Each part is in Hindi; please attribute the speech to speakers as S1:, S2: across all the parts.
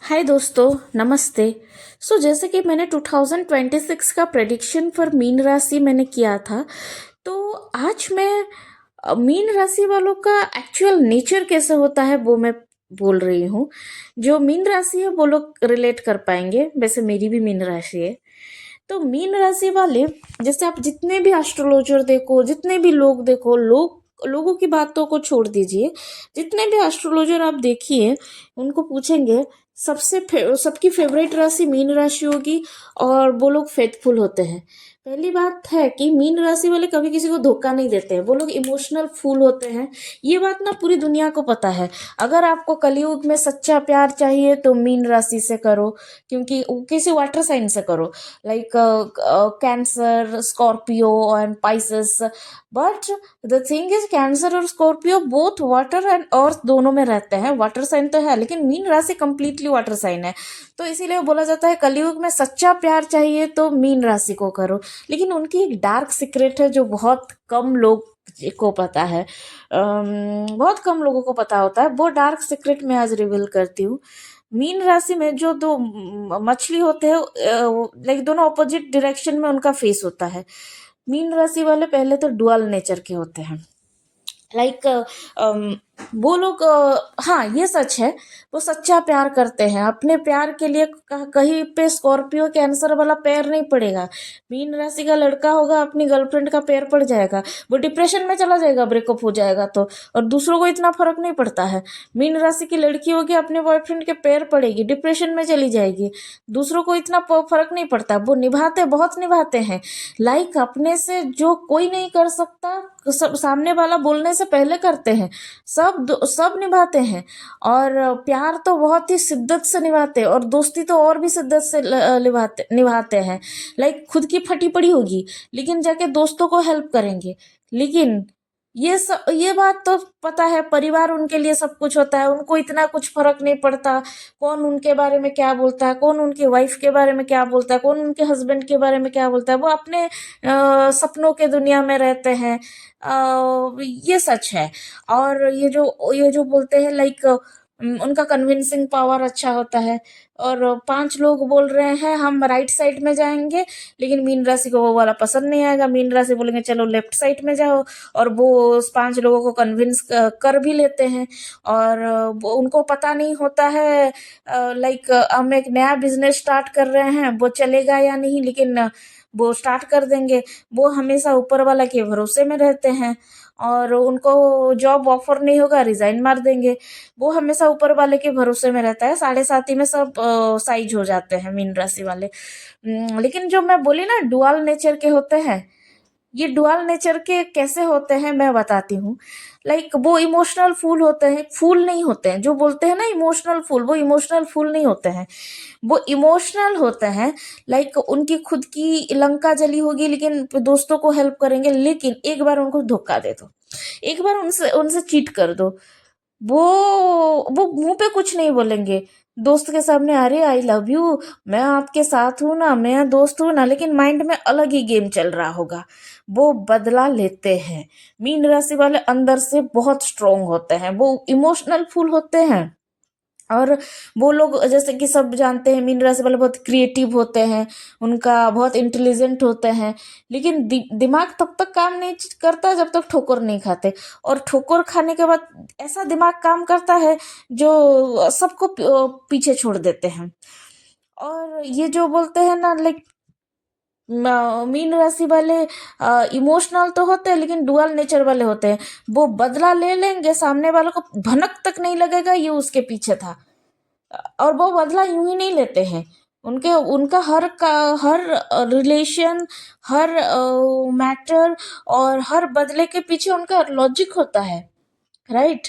S1: हाय दोस्तों, नमस्ते। जैसे कि मैंने 2026 का प्रेडिक्शन फॉर मीन राशि मैंने किया था। तो आज मैं मीन राशि वालों का एक्चुअल नेचर कैसे होता है वो मैं बोल रही हूँ। जो मीन राशि है वो लोग रिलेट कर पाएंगे, वैसे मेरी भी मीन राशि है। तो मीन राशि वाले, जैसे आप जितने भी एस्ट्रोलॉजर देखो, जितने भी लोग देखो, लोगों की बातों को छोड़ दीजिए। जितने भी एस्ट्रोलॉजर आप देखिए, उनको पूछेंगे सबकी फेवरेट राशि मीन राशि होगी और वो लोग फेथफुल होते हैं। पहली बात है कि मीन राशि वाले कभी किसी को धोखा नहीं देते हैं, वो लोग इमोशनल फूल होते हैं। ये बात ना पूरी दुनिया को पता है। अगर आपको कलयुग में सच्चा प्यार चाहिए तो मीन राशि से करो, क्योंकि किसी वाटर साइन से करो, like Cancer, Scorpio and Pisces. But the thing is, Cancer और Scorpio both water and earth दोनों में रहते हैं। वाटर साइन तो है, लेकिन मीन राशि कंप्लीटली वाटर साइन है। तो इसीलिए बोला जाता है कलयुग में सच्चा प्यार चाहिए तो मीन राशि को करो। लेकिन उनकी एक डार्क सीक्रेट है जो बहुत कम लोग को पता है। बहुत कम लोगों को पता होता है। वो डार्क सीक्रेट मैं आज रिवील करती हूँ। मीन राशि में जो दो मछली होते हैं, लाइक दोनों ऑपोजिट डायरेक्शन में उनका फेस होता है। मीन राशि वाले पहले तो डुअल नेचर के होते हैं। लाइक वो लोग, हाँ ये सच है, वो सच्चा प्यार करते हैं। अपने प्यार के लिए कहीं पे स्कॉर्पियो कैंसर वाला पैर नहीं पड़ेगा। मीन राशि का लड़का होगा, अपनी गर्लफ्रेंड का पैर पड़ जाएगा, वो डिप्रेशन में चला जाएगा, ब्रेकअप हो जाएगा तो। और दूसरों को इतना फर्क नहीं पड़ता है। मीन राशि की लड़की होगी, अपने बॉयफ्रेंड के पैर पड़ेगी, डिप्रेशन में चली जाएगी, दूसरों को इतना फर्क नहीं पड़ता। वो निभाते, बहुत निभाते हैं। लाइक अपने से जो कोई नहीं कर सकता, सब सामने वाला बोलने से पहले करते हैं। सब निभाते हैं। और प्यार तो बहुत ही शिद्दत से निभाते हैं, और दोस्ती तो और भी शिद्दत से निभाते हैं। लाइक खुद की फटी पड़ी होगी, लेकिन जाके दोस्तों को हेल्प करेंगे। लेकिन ये बात तो पता है, परिवार उनके लिए सब कुछ होता है। उनको इतना कुछ फर्क नहीं पड़ता कौन उनके बारे में क्या बोलता है, कौन उनकी वाइफ के बारे में क्या बोलता है, कौन उनके हस्बैंड के बारे में क्या बोलता है। वो अपने सपनों के दुनिया में रहते हैं। ये सच है। और ये जो बोलते हैं, लाइक उनका कन्विंसिंग पावर अच्छा होता है। और 5 लोग बोल रहे हैं हम राइट साइड में जाएंगे, लेकिन मीन राशि को वो वाला पसंद नहीं आएगा। मीन राशि बोलेंगे चलो लेफ्ट साइड में जाओ, और वो उस 5 लोगों को कन्विंस कर भी लेते हैं। और उनको पता नहीं होता है, लाइक हम एक नया बिजनेस स्टार्ट कर रहे हैं, वो चलेगा या नहीं, लेकिन वो स्टार्ट कर देंगे। वो हमेशा ऊपर वाला के भरोसे में रहते हैं। और उनको जॉब ऑफर नहीं होगा, रिजाइन मार देंगे। वो हमेशा ऊपर वाले के भरोसे में रहता है। 7.5 में सब साइज हो जाते हैं मीन राशि वाले। लेकिन जो मैं बोली ना डुअल नेचर के होते हैं, ये डुअल नेचर के कैसे होते हैं मैं बताती हूँ। लाइक वो इमोशनल फूल होते हैं, फूल नहीं होते हैं। जो बोलते हैं ना इमोशनल फूल, वो इमोशनल फूल नहीं होते हैं। वो इमोशनल होते हैं। लाइक उनकी खुद की लंका जली होगी, लेकिन दोस्तों को हेल्प करेंगे। लेकिन एक बार उनको धोखा दे दो, एक बार उनसे उनसे चीट कर दो, वो वो मुंह पे कुछ नहीं बोलेंगे। दोस्त के सामने अरे आई लव यू, मैं आपके साथ हूं ना, मैं दोस्त हूं ना, लेकिन माइंड में अलग ही गेम चल रहा होगा। वो बदला लेते हैं। मीन राशि वाले अंदर से बहुत स्ट्रोंग होते हैं, वो इमोशनल फुल होते हैं। और वो लोग, जैसे कि सब जानते हैं, मीन राशि वाले बहुत क्रिएटिव होते हैं, उनका बहुत इंटेलिजेंट होते हैं। लेकिन दिमाग तब तक काम नहीं करता जब तक ठोकर नहीं खाते। और ठोकर खाने के बाद ऐसा दिमाग काम करता है जो सबको पीछे छोड़ देते हैं। और ये जो बोलते हैं ना, लाइक मीन राशि वाले इमोशनल तो होते हैं, लेकिन डुअल नेचर वाले होते हैं। वो बदला ले लेंगे, सामने वालों को भनक तक नहीं लगेगा ये उसके पीछे था। और वो बदला यूं ही नहीं लेते हैं। उनके उनका हर रिलेशन, हर मैटर, और हर बदले के पीछे उनका लॉजिक होता है। राइट।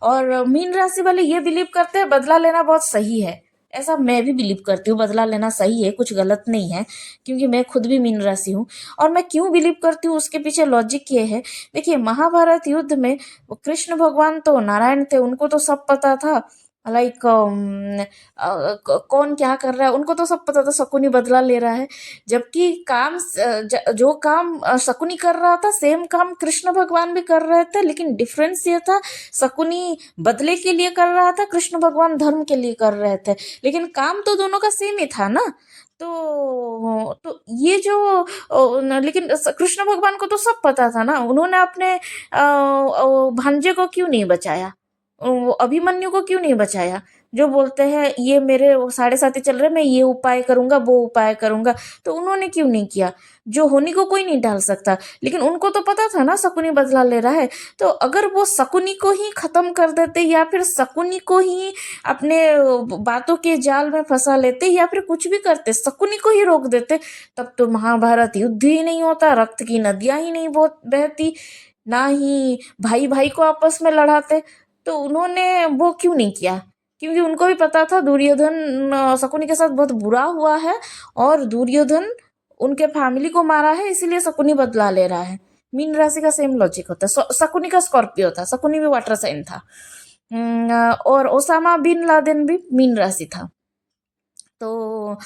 S1: और मीन राशि वाले ये बिलीव करते हैं बदला लेना बहुत सही है। ऐसा मैं भी बिलीव करती हूँ, बदला लेना सही है, कुछ गलत नहीं है। क्योंकि मैं खुद भी मीन राशि हूँ। और मैं क्यों बिलीव करती हूँ उसके पीछे लॉजिक ये है। देखिए, महाभारत युद्ध में वो कृष्ण भगवान तो नारायण थे, उनको तो सब पता था लाइक कौन क्या कर रहा है उनको तो सब पता था, शकुनी बदला ले रहा है। जबकि जो काम शकुनी कर रहा था सेम काम कृष्ण भगवान भी कर रहे थे, लेकिन डिफरेंस ये था, शकुनी बदले के लिए कर रहा था, कृष्ण भगवान धर्म के लिए कर रहे थे, लेकिन काम तो दोनों का सेम ही था ना। तो ये जो लेकिन कृष्ण भगवान को तो सब पता था ना, उन्होंने अपने भांजे को क्यों नहीं बचाया, वो अभिमन्यु को क्यों नहीं बचाया। जो बोलते हैं ये मेरे साढ़े साथी चल रहे, मैं ये उपाय करूंगा वो उपाय करूंगा, तो उन्होंने क्यों नहीं किया। जो होनी को कोई नहीं डाल सकता, लेकिन उनको तो पता था ना शकुनी बदला ले रहा है। तो अगर वो शकुनी को ही खत्म कर देते, या फिर शकुनी को ही अपने बातों के जाल में फंसा लेते, या फिर कुछ भी करते, शकुनी को ही रोक देते, तब तो महाभारत युद्ध ही नहीं होता, रक्त की नदियां ही नहीं बहती, ना ही भाई भाई को आपस में लड़ाते। तो उन्होंने वो क्यों नहीं किया, क्योंकि उनको भी पता था दुर्योधन शकुनी के साथ बहुत बुरा हुआ है, और दुर्योधन उनके फैमिली को मारा है, इसीलिए शकुनी बदला ले रहा है। मीन राशि का सेम लॉजिक होता है। शकुनी का स्कॉर्पियो था, शकुनी भी वाटर साइन था। और ओसामा बिन लादेन भी मीन राशि था। तो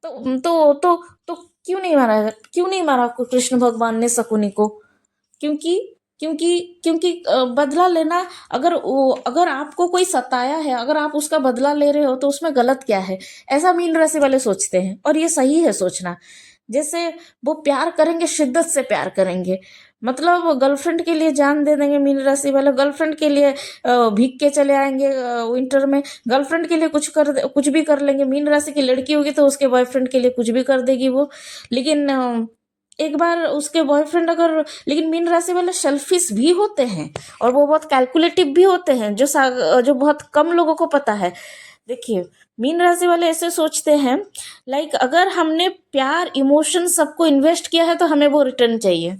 S1: तो क्यों नहीं मारा कृष्ण भगवान ने शकुनी को। क्योंकि क्योंकि क्योंकि बदला लेना, अगर आपको कोई सताया है, अगर आप उसका बदला ले रहे हो, तो उसमें गलत क्या है, ऐसा मीन राशि वाले सोचते हैं, और ये सही है सोचना। जैसे वो प्यार करेंगे, शिद्दत से प्यार करेंगे, मतलब गर्लफ्रेंड के लिए जान दे देंगे मीन राशि वाले, गर्लफ्रेंड के लिए भीग के चले आएंगे विंटर में, गर्लफ्रेंड के लिए कुछ भी कर लेंगे। मीन राशि की लड़की होगी तो उसके बॉयफ्रेंड के लिए कुछ भी कर देगी वो। लेकिन एक बार उसके बॉयफ्रेंड अगर, लेकिन मीन राशि वाले सेल्फिश भी होते हैं, और वो बहुत कैलकुलेटिव भी होते हैं, जो बहुत कम लोगों को पता है। देखिए, मीन राशि वाले ऐसे सोचते हैं, लाइक अगर हमने प्यार इमोशन सबको इन्वेस्ट किया है तो हमें वो रिटर्न चाहिए।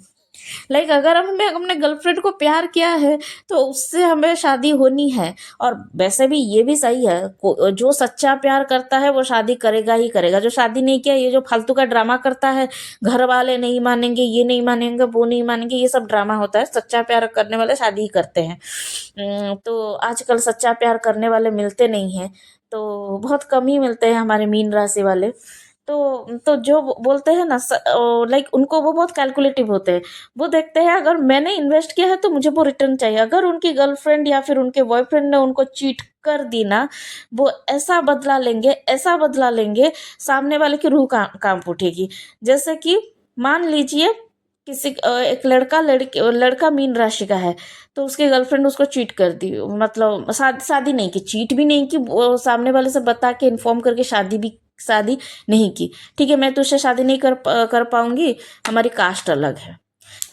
S1: लाइक अगर हमें अपने गर्लफ्रेंड को प्यार किया है तो उससे हमें शादी होनी है। और वैसे भी ये भी सही है, जो सच्चा प्यार करता है वो शादी करेगा ही करेगा। जो शादी नहीं किया, ये जो फालतू का ड्रामा करता है, घर वाले नहीं मानेंगे, ये नहीं मानेंगे, वो नहीं मानेंगे, ये सब ड्रामा होता है। सच्चा प्यार करने वाले शादी ही करते हैं। तो आजकल सच्चा प्यार करने वाले मिलते नहीं हैं, तो बहुत कम ही मिलते हैं हमारे मीन राशि वाले। तो जो बोलते हैं ना, लाइक उनको वो बहुत कैलकुलेटिव होते हैं। वो देखते हैं अगर मैंने इन्वेस्ट किया है तो मुझे वो रिटर्न चाहिए। अगर उनकी गर्लफ्रेंड या फिर उनके बॉयफ्रेंड ने उनको चीट कर दी ना, वो ऐसा बदला लेंगे, ऐसा बदला लेंगे, सामने वाले की रूह कांप उठेगी। जैसे कि मान लीजिए किसी एक लड़का मीन राशि का है, तो उसकी गर्लफ्रेंड उसको चीट कर दी, मतलब शादी नहीं की, चीट भी नहीं की, वो सामने वाले से बता के इन्फॉर्म करके शादी नहीं की। ठीक है, मैं तुझसे शादी नहीं कर पाऊंगी, हमारी कास्ट अलग है।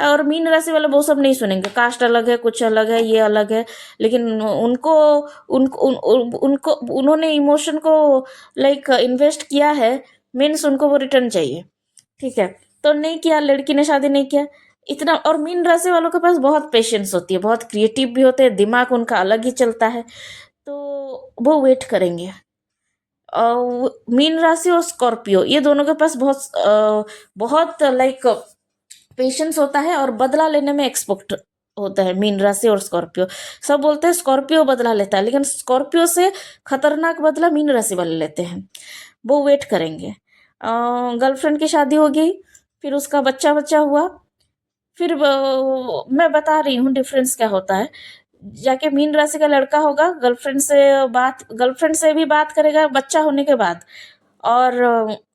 S1: और मीन राशि वाले वो सब नहीं सुनेंगे, कास्ट अलग है, कुछ अलग है, ये अलग है। लेकिन उनको उन्होंने इमोशन को लाइक इन्वेस्ट किया है, मीन्स उनको वो रिटर्न चाहिए। ठीक है, तो नहीं किया, लड़की ने शादी नहीं किया इतना। और मीन राशि वालों के पास बहुत पेशेंस होती है, बहुत क्रिएटिव भी होते हैं, दिमाग उनका अलग ही चलता है। तो वो वेट करेंगे। मीन राशि और स्कॉर्पियो, ये दोनों के पास बहुत लाइक पेशेंस होता है, और बदला लेने में एक्सपर्ट होता है मीन राशि और स्कॉर्पियो। सब बोलते हैं स्कॉर्पियो बदला लेता है, लेकिन स्कॉर्पियो से खतरनाक बदला मीन राशि वाले लेते हैं। वो वेट करेंगे। गर्लफ्रेंड की शादी हो गई, फिर उसका बच्चा बच्चा हुआ, फिर मैं बता रही हूँ डिफरेंस क्या होता है। जाके मीन राशि का लड़का होगा, गर्लफ्रेंड से भी बात करेगा बच्चा होने के बाद, और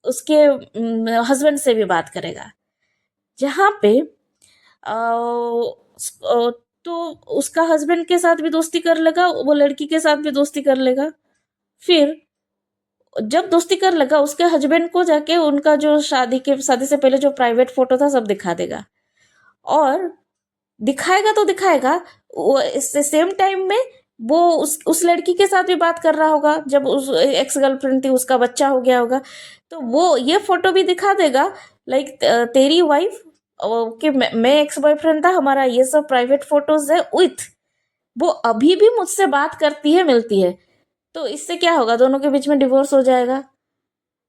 S1: उसके हस्बैंड से भी बात करेगा। जहाँ पे तो उसका हस्बैंड के साथ भी दोस्ती कर लेगा, वो लड़की के साथ भी दोस्ती कर लेगा। फिर जब दोस्ती कर लगा, उसके हस्बैंड को जाके उनका जो शादी से पहले जो प्राइवेट फोटो था सब दिखा देगा। और दिखाएगा तो दिखाएगा, वो इससे सेम टाइम में वो उस लड़की के साथ भी बात कर रहा होगा, जब उस एक्स गर्लफ्रेंड थी, उसका बच्चा हो गया होगा, तो वो ये फोटो भी दिखा देगा, लाइक तेरी वाइफ कि मैं एक्स बॉयफ्रेंड था, हमारा ये सब प्राइवेट फोटोज है विथ, वो अभी भी मुझसे बात करती है, मिलती है। तो इससे क्या होगा, दोनों के बीच में डिवोर्स हो जाएगा।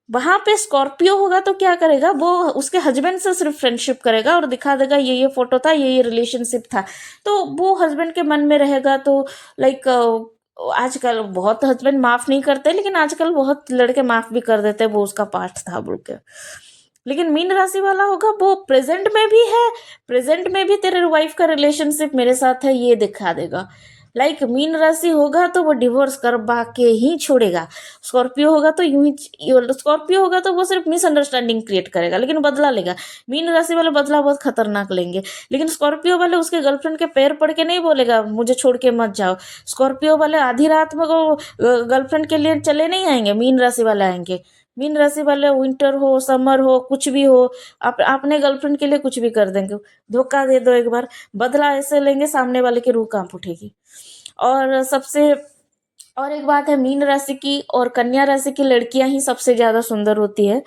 S1: वहां पे स्कॉर्पियो होगा तो क्या करेगा, वो उसके हस्बैंड से सिर्फ फ्रेंडशिप करेगा और दिखा देगा ये फोटो था, ये रिलेशनशिप था। तो वो हस्बैंड के मन में रहेगा, तो लाइक आजकल बहुत हस्बैंड माफ नहीं करते, लेकिन आजकल बहुत लड़के माफ भी कर देते, वो उसका पार्ट था बोल के। लेकिन मीन राशि वाला होगा वो प्रेजेंट में भी है, प्रेजेंट में भी तेरे वाइफ का रिलेशनशिप मेरे साथ है ये दिखा देगा। लाइक मीन राशि होगा तो वो डिवोर्स करवा के ही छोड़ेगा। स्कॉर्पियो होगा तो यूं ही, स्कॉर्पियो होगा तो वो सिर्फ मिसअंडरस्टैंडिंग क्रिएट करेगा लेकिन बदला लेगा। मीन राशि वाले बदला बहुत खतरनाक लेंगे, लेकिन स्कॉर्पियो वाले उसके गर्लफ्रेंड के पैर पड़ के नहीं बोलेगा मुझे छोड़ के मत जाओ। स्कॉर्पियो वाले आधी रात में वो गर्लफ्रेंड के लिए चले नहीं आएंगे, मीन राशि वाले आएंगे। मीन राशि वाले विंटर हो समर हो कुछ भी हो, आप अपने गर्लफ्रेंड के लिए कुछ भी कर देंगे। धोखा दे दो एक बार, बदला ऐसे लेंगे सामने वाले की रूह कांप उठेगी। और सबसे और एक बात है, मीन राशि की और कन्या राशि की लड़कियां ही सबसे ज्यादा सुंदर होती है।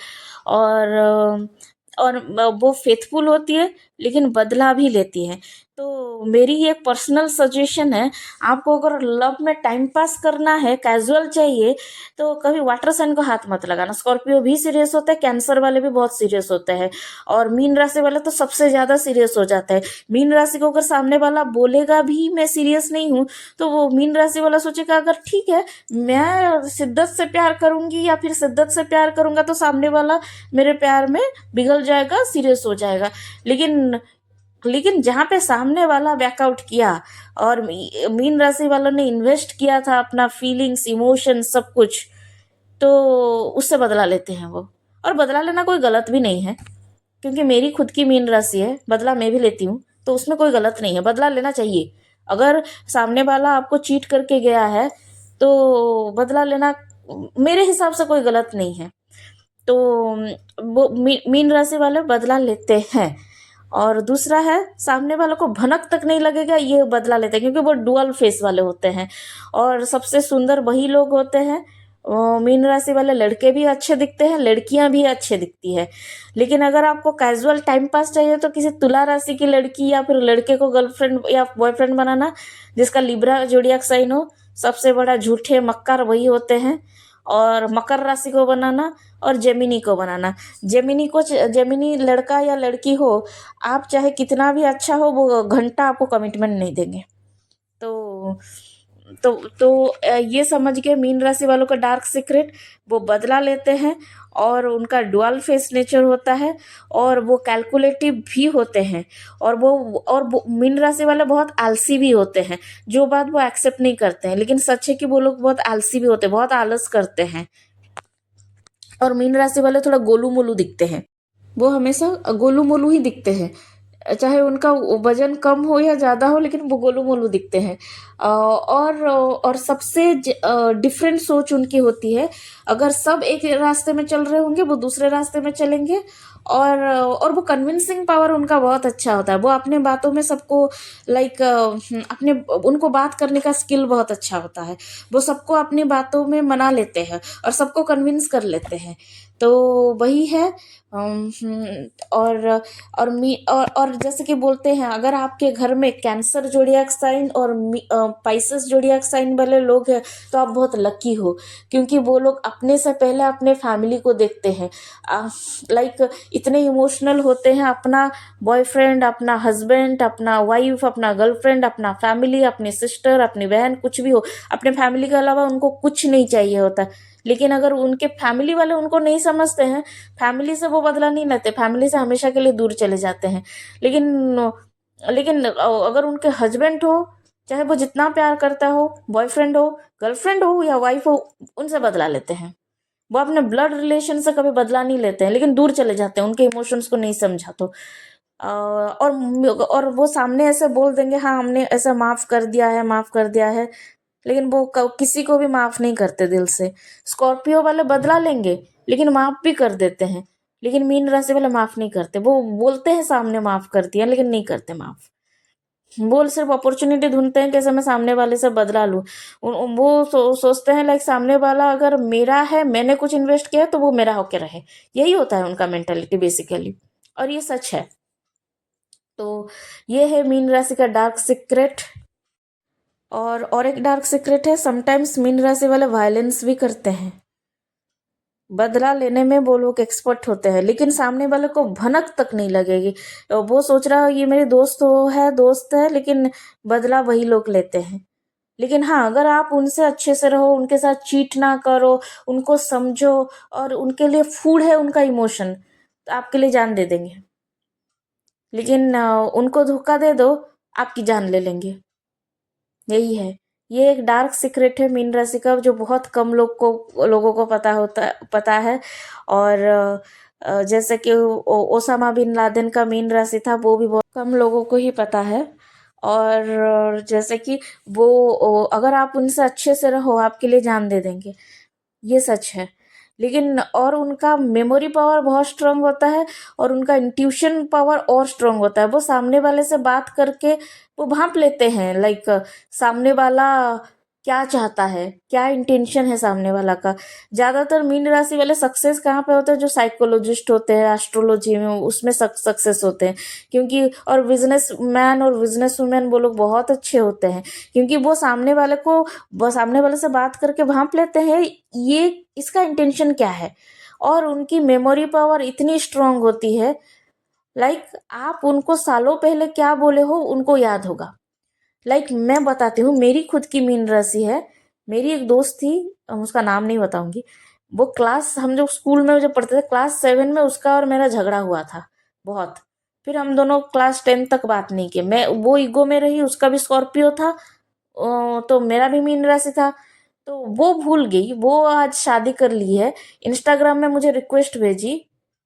S1: और वो फेथफुल होती है लेकिन बदला भी लेती है। तो मेरी ये एक पर्सनल सजेशन है, आपको अगर लव में टाइम पास करना है, कैजुअल चाहिए, तो कभी वाटर साइन को हाथ मत लगाना। स्कॉर्पियो भी सीरियस होता है, कैंसर वाले भी बहुत सीरियस होते हैं, और मीन राशि वाले तो सबसे ज्यादा सीरियस हो जाता है। मीन राशि को अगर सामने वाला बोलेगा भी मैं सीरियस नहीं हूँ, तो वो मीन राशि वाला सोचेगा अगर ठीक है मैं शिद्दत से प्यार करूंगी या फिर शिद्दत से प्यार करूंगा तो सामने वाला मेरे प्यार में पिघल जाएगा, सीरियस हो जाएगा। लेकिन जहाँ पे सामने वाला बैकआउट किया और मीन राशि वालों ने इन्वेस्ट किया था अपना फीलिंग्स इमोशन सब कुछ, तो उससे बदला लेते हैं वो। और बदला लेना कोई गलत भी नहीं है, क्योंकि मेरी खुद की मीन राशि है, बदला मैं भी लेती हूँ, तो उसमें कोई गलत नहीं है, बदला लेना चाहिए। अगर सामने वाला आपको चीट करके गया है तो बदला लेना मेरे हिसाब से कोई गलत नहीं है। तो वो मीन राशि वाले बदला लेते हैं। और दूसरा है, सामने वालों को भनक तक नहीं लगेगा ये बदला लेते हैं, क्योंकि वो डुअल फेस वाले होते हैं। और सबसे सुंदर वही लोग होते हैं, मीन राशि वाले लड़के भी अच्छे दिखते हैं, लड़कियां भी अच्छे दिखती है। लेकिन अगर आपको कैजुअल टाइम पास चाहिए तो किसी तुला राशि की लड़की या फिर लड़के को गर्लफ्रेंड या बॉयफ्रेंड बनाना जिसका लिब्रा जोडियाक साइन हो। सबसे बड़ा झूठे मक्कार वही होते हैं। और मकर राशि को बनाना और जेमिनी को बनाना। जेमिनी लड़का या लड़की हो, आप चाहे कितना भी अच्छा हो वो घंटा आपको कमिटमेंट नहीं देंगे। तो ये समझ के मीन राशि वालों का डार्क सीक्रेट, वो बदला लेते हैं और उनका डुअल फेस नेचर होता है, और वो कैलकुलेटिव भी होते हैं। और वो मीन राशि वाले बहुत आलसी भी होते हैं, जो बात वो एक्सेप्ट नहीं करते हैं, लेकिन सच है कि वो लोग बहुत आलसी भी होते हैं, बहुत आलस करते हैं। और मीन राशि वाले थोड़ा गोलू मोलू दिखते हैं, वो हमेशा गोलू मोलू ही दिखते हैं, चाहे उनका वजन कम हो या ज्यादा हो, लेकिन वो गोलू मोलू दिखते हैं। और सबसे डिफरेंट सोच उनकी होती है। अगर सब एक रास्ते में चल रहे होंगे वो दूसरे रास्ते में चलेंगे। और वो कन्विंसिंग पावर उनका बहुत अच्छा होता है, वो अपने बातों में सबको लाइक अपने उनको बात करने का स्किल बहुत अच्छा होता है। वो सबको अपनी बातों में मना लेते हैं और सबको कन्विंस कर लेते हैं। तो वही है। और जैसे कि बोलते हैं, अगर आपके घर में कैंसर जोडियाक साइन और पाइसेस जोडियाक साइन वाले लोग हैं तो आप बहुत लकी हो, क्योंकि वो लोग अपने से पहले अपने फैमिली को देखते हैं। लाइक इतने इमोशनल होते हैं, अपना बॉयफ्रेंड, अपना हस्बैंड, अपना वाइफ, अपना गर्लफ्रेंड, अपना फैमिली, अपनी सिस्टर, अपनी बहन, कुछ भी हो, अपने फैमिली के अलावा उनको कुछ नहीं चाहिए होता। लेकिन अगर उनके फैमिली वाले उनको नहीं समझते हैं, फैमिली से वो बदला नहीं लेते, फैमिली से हमेशा के लिए दूर चले जाते हैं। लेकिन लेकिन अगर उनके हस्बैंड हो, चाहे वो जितना प्यार करता हो, बॉयफ्रेंड हो, गर्लफ्रेंड हो या वाइफ हो, उनसे बदला लेते हैं। वो अपने ब्लड रिलेशन से कभी बदला नहीं लेते हैं, लेकिन दूर चले जाते हैं उनके इमोशंस को नहीं समझा तो। और वो सामने ऐसे बोल देंगे हाँ हमने ऐसा माफ कर दिया है, माफ कर दिया है, लेकिन वो किसी को भी माफ नहीं करते दिल से। स्कॉर्पियो वाले बदला लेंगे लेकिन माफ भी कर देते हैं, लेकिन मीन राशि वाले माफ नहीं करते। वो बोलते हैं सामने माफ कर दिया, लेकिन नहीं करते माफ। वो सिर्फ अपॉर्चुनिटी ढूंढते हैं कैसे मैं सामने वाले से बदला लूं। वो सोचते हैं लाइक सामने वाला अगर मेरा है, मैंने कुछ इन्वेस्ट किया तो वो मेरा होके रहे। यही होता है उनका मेंटेलिटी बेसिकली, और ये सच है। तो ये है मीन राशि का डार्क सीक्रेट। और एक डार्क सीक्रेट है, समटाइम्स मीन राशि वाले वायलेंस भी करते हैं। बदला लेने में वो लोग एक्सपर्ट होते हैं, लेकिन सामने वाले को भनक तक नहीं लगेगी। वो सोच रहा है ये मेरी दोस्त है, लेकिन बदला वही लोग लेते हैं। लेकिन हाँ, अगर आप उनसे अच्छे से रहो, उनके साथ चीट ना करो, उनको समझो और उनके लिए फूड है उनका इमोशन, तो आपके लिए जान दे देंगे। लेकिन उनको धोखा दे दो, आपकी जान ले लेंगे। यही है। ये एक डार्क सीक्रेट है मीन राशि का, जो बहुत कम लोगों को पता है। और जैसे कि ओसामा बिन लादेन का मीन राशि था, वो भी बहुत कम लोगों को ही पता है। और जैसे कि अगर आप उनसे अच्छे से रहो, आपके लिए जान दे देंगे, ये सच है। लेकिन और उनका मेमोरी पावर बहुत स्ट्रांग होता है, और उनका इंट्यूशन पावर और स्ट्रांग होता है। वो सामने वाले से बात करके वो भांप लेते हैं, लाइक सामने वाला क्या चाहता है, क्या इंटेंशन है सामने वाला का। ज्यादातर मीन राशि वाले सक्सेस कहाँ पे होते हैं? जो साइकोलॉजिस्ट होते हैं, एस्ट्रोलॉजी में, उसमें सक्सेस होते हैं। क्योंकि और बिजनेस मैन और बिजनेस वुमेन वो लोग बहुत अच्छे होते हैं, क्योंकि वो सामने वाले से बात करके भांप लेते हैं ये इसका इंटेंशन क्या है। और उनकी मेमोरी पावर इतनी स्ट्रांग होती है, लाइक आप उनको सालों पहले क्या बोले हो उनको याद होगा। मैं बताती हूँ, मेरी खुद की मीन राशि है। मेरी एक दोस्त थी, उसका नाम नहीं बताऊंगी। वो हम जो स्कूल में जब पढ़ते थे, क्लास 7 में उसका और मेरा झगड़ा हुआ था बहुत। फिर हम दोनों क्लास 10 तक बात नहीं किए। मैं वो ईगो में रही, उसका भी स्कॉर्पियो था, तो मेरा भी मीन राशि था। तो वो भूल गई, वो आज शादी कर ली है। इंस्टाग्राम में मुझे रिक्वेस्ट भेजी,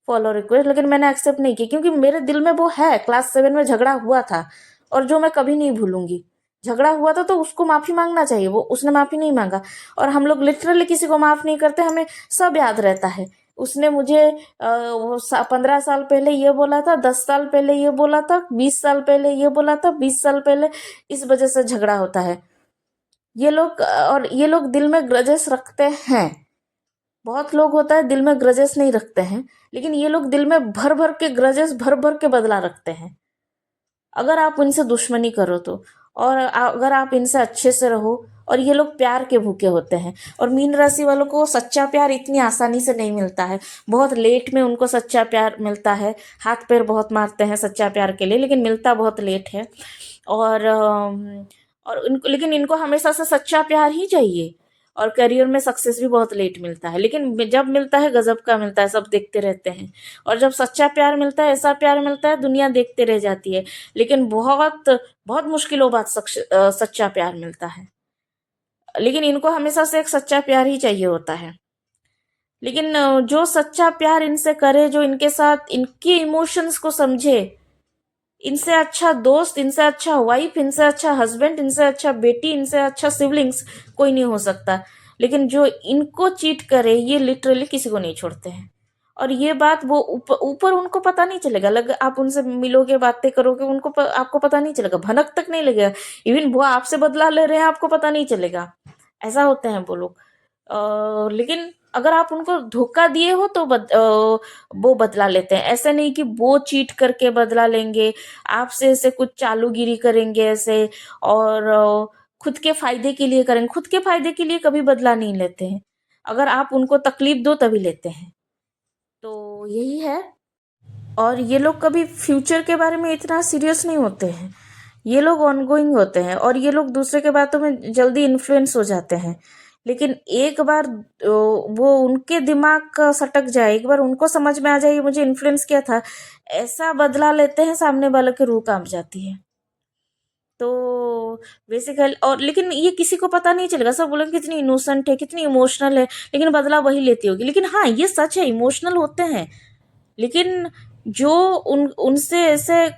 S1: फॉलो रिक्वेस्ट, लेकिन मैंने एक्सेप्ट नहीं की, क्योंकि मेरे दिल में वो है। क्लास 7 में झगड़ा हुआ था, और जो मैं कभी नहीं भूलूंगी। झगड़ा हुआ था तो उसको माफी मांगना चाहिए, वो उसने माफी नहीं मांगा। और हम लोग लिटरली किसी को माफ नहीं करते, हमें सब याद रहता है। उसने मुझे 15 साल पहले ये बोला था, 10 साल पहले ये बोला था, 20 साल पहले ये बोला था, 20 साल पहले। इस वजह से झगड़ा होता है। ये लोग दिल में ग्रजेस रखते हैं। बहुत लोग होता है दिल में ग्रजेस नहीं रखते हैं, लेकिन ये लोग दिल में भर भर के ग्रजेस, भर भर के बदला रखते हैं। अगर आप इनसे दुश्मनी करो तो, और अगर आप इनसे अच्छे से रहो। और ये लोग प्यार के भूखे होते हैं, और मीन राशि वालों को सच्चा प्यार इतनी आसानी से नहीं मिलता है। बहुत लेट में उनको सच्चा प्यार मिलता है। हाथ पैर बहुत मारते हैं सच्चा प्यार के लिए, लेकिन मिलता बहुत लेट है। और लेकिन इनको हमेशा से सच्चा प्यार ही चाहिए। और करियर में सक्सेस भी बहुत लेट मिलता है, लेकिन जब मिलता है गजब का मिलता है, सब देखते रहते हैं। और जब सच्चा प्यार मिलता है, ऐसा प्यार मिलता है, दुनिया देखते रह जाती है। लेकिन बहुत बहुत मुश्किलों बाद सच्चा प्यार मिलता है। लेकिन इनको हमेशा से एक सच्चा प्यार ही चाहिए होता है। लेकिन जो सच्चा प्यार इनसे करे, जो इनके साथ इनके इमोशंस को समझे, इनसे अच्छा दोस्त, इनसे अच्छा वाइफ, इनसे अच्छा हस्बैंड, इनसे अच्छा बेटी, इनसे अच्छा सिबलिंग्स कोई नहीं हो सकता। लेकिन जो इनको चीट करे, ये लिटरली किसी को नहीं छोड़ते हैं। और ये बात वो ऊपर उनको पता नहीं चलेगा। आप उनसे मिलोगे, बातें करोगे, आपको पता नहीं चलेगा, भनक तक नहीं लगेगा। इवन वो आपसे बदला ले रहे हैं, आपको पता नहीं चलेगा। ऐसा होते हैं वो लोग। लेकिन अगर आप उनको धोखा दिए हो तो वो बदला लेते हैं। ऐसे नहीं कि वो चीट करके बदला लेंगे, आपसे ऐसे कुछ चालूगिरी करेंगे ऐसे। और खुद के फायदे के लिए करेंगे, खुद के फायदे के लिए कभी बदला नहीं लेते हैं। अगर आप उनको तकलीफ दो तभी लेते हैं। तो यही है। और ये लोग कभी फ्यूचर के बारे में इतना सीरियस नहीं होते हैं। ये लोग ऑनगोइंग होते हैं, और ये लोग दूसरे के बातों में जल्दी इन्फ्लुएंस हो जाते हैं। लेकिन एक बार वो उनके दिमाग का सटक जाए, एक बार उनको समझ में आ जाए ये मुझे इन्फ्लुएंस किया था, ऐसा बदला लेते हैं, सामने वाले की रूह कांप जाती है। तो बेसिकली, और लेकिन ये किसी को पता नहीं चलेगा, सब बोलेंगे कितनी इनोसेंट है, कितनी इमोशनल है, लेकिन बदला वही लेती होगी। लेकिन हाँ, ये सच है, इमोशनल होते हैं। लेकिन जो उनसे ऐसे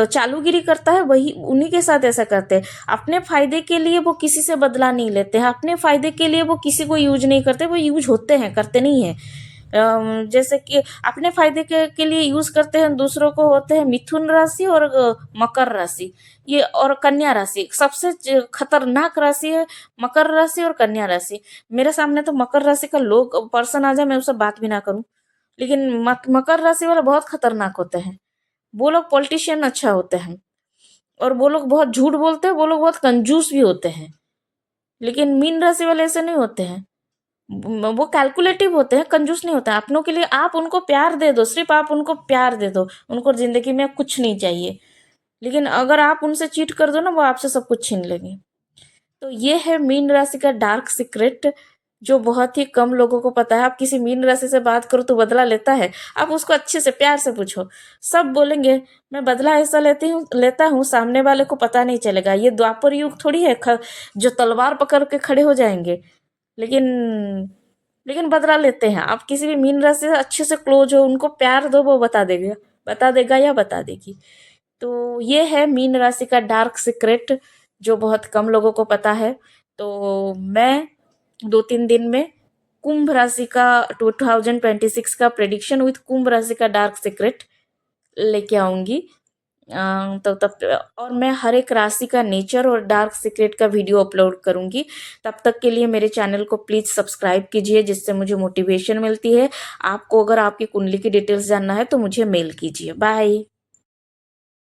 S1: चालूगिरी करता है, वही उन्हीं के साथ ऐसा करते हैं। अपने फायदे के लिए वो किसी से बदला नहीं लेते हैं, अपने फायदे के लिए वो किसी को यूज नहीं करते, वो यूज होते हैं, करते नहीं है। जैसे कि अपने फायदे के लिए यूज करते हैं दूसरों को, होते हैं मिथुन राशि और मकर राशि, ये और कन्या राशि। सबसे खतरनाक राशि है मकर राशि और कन्या राशि। मेरे सामने तो मकर राशि का लोग पर्सन आ जाए, मैं उससे बात भी ना करूं। लेकिन मकर राशि वाले बहुत खतरनाक होते हैं। वो लोग पॉलिटिशियन अच्छा होते हैं, और वो लोग बहुत झूठ बोलते हैं, वो लोग बहुत कंजूस भी होते हैं। लेकिन मीन राशि वाले ऐसे नहीं होते हैं। वो कैलकुलेटिव होते हैं, कंजूस नहीं होता है। अपनों के लिए आप उनको प्यार दे दो, सिर्फ आप उनको प्यार दे दो, उनको जिंदगी में कुछ नहीं चाहिए। लेकिन अगर आप उनसे चीट कर दो ना, वो आपसे सब कुछ छीन लेंगे। तो ये है मीन राशि का डार्क सीक्रेट, जो बहुत ही कम लोगों को पता है। आप किसी मीन राशि से बात करो तो बदला लेता है, आप उसको अच्छे से प्यार से पूछो, सब बोलेंगे मैं बदला ऐसा लेता हूँ, सामने वाले को पता नहीं चलेगा। ये द्वापर युग थोड़ी है जो तलवार पकड़ के खड़े हो जाएंगे। लेकिन लेकिन बदला लेते हैं। आप किसी भी मीन राशि से अच्छे से क्लोज हो, उनको प्यार दो, वो बता देगा या बता देगी। तो ये है मीन राशि का डार्क सीक्रेट, जो बहुत कम लोगों को पता है। तो मैं 2-3 दिन में कुंभ राशि का 2026 का प्रेडिक्शन विथ कुंभ राशि का डार्क सीक्रेट लेके आऊंगी। तो तब और मैं हर एक राशि का नेचर और डार्क सीक्रेट का वीडियो अपलोड करूंगी। तब तक के लिए मेरे चैनल को प्लीज़ सब्सक्राइब कीजिए, जिससे मुझे मोटिवेशन मिलती है। आपको अगर आपकी कुंडली की डिटेल्स जानना है तो मुझे मेल कीजिए। बाय।